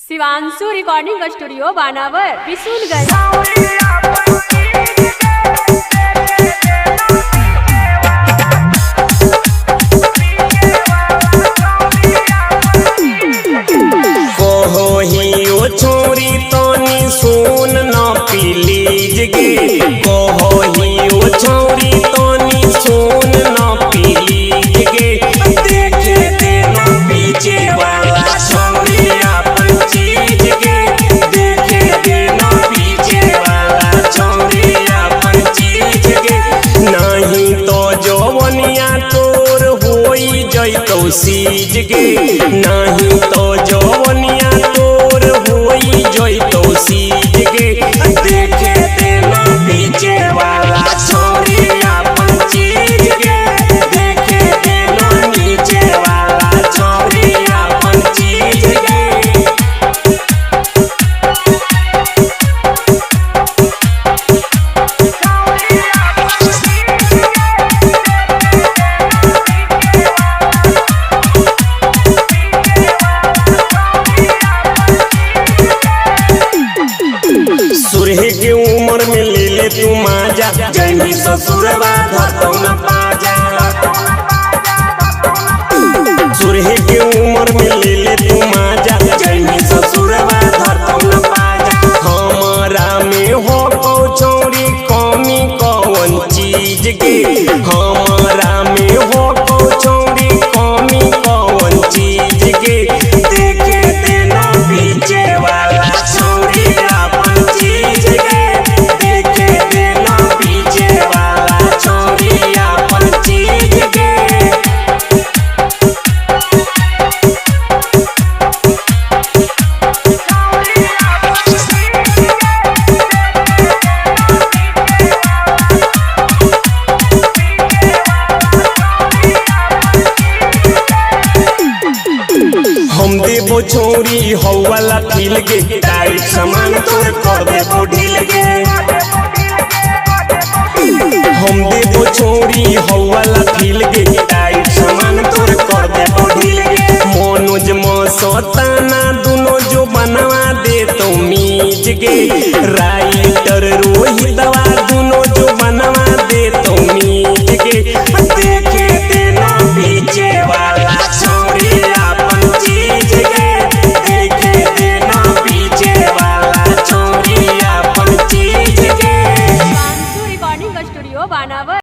Shivanshu recording studio बानावर बिशुनगंज। छोरी तनी सुन न प्लीज गे, कहो ही ओ छोरी तनी सुन न प्लीज गे। देखे देना पीछे वाला छोरी अपन चीज गे, देखे देना पीछे वाला छोरी अपन चीज गे। नहीं तो जवनिया तोर होई जइतो सीज गे, नहीं तो जवनिया तोर होई जइतो सीज गे। देखे देना पीछे वाला छोरी अपन चीज गे, देखे देना नीचे वाला छोरी अपन चीज गे। सुरहे के उम्र में ले ले तू माजा, जैनी ससुरवा धरतौ न पाजा। सुरहे के उम्र में ले ले तू माजा, जैनी ससुरवा धरतौ न पाजा। हमारा में हो कौचौरी कमी कौन चीज गे, हमारा में हो कौचौरी कमी कौन चीज गे। देखे देना पीछे वाला छोरी अपन चीज गे, देखे देना पीछे वाला छोरी अपन चीज गे। हम देबो छोरी हौवाला फील गे, टाइट सामान तोर कर देबो ढील गे। हम देबो छोरी हौवाला फील गे,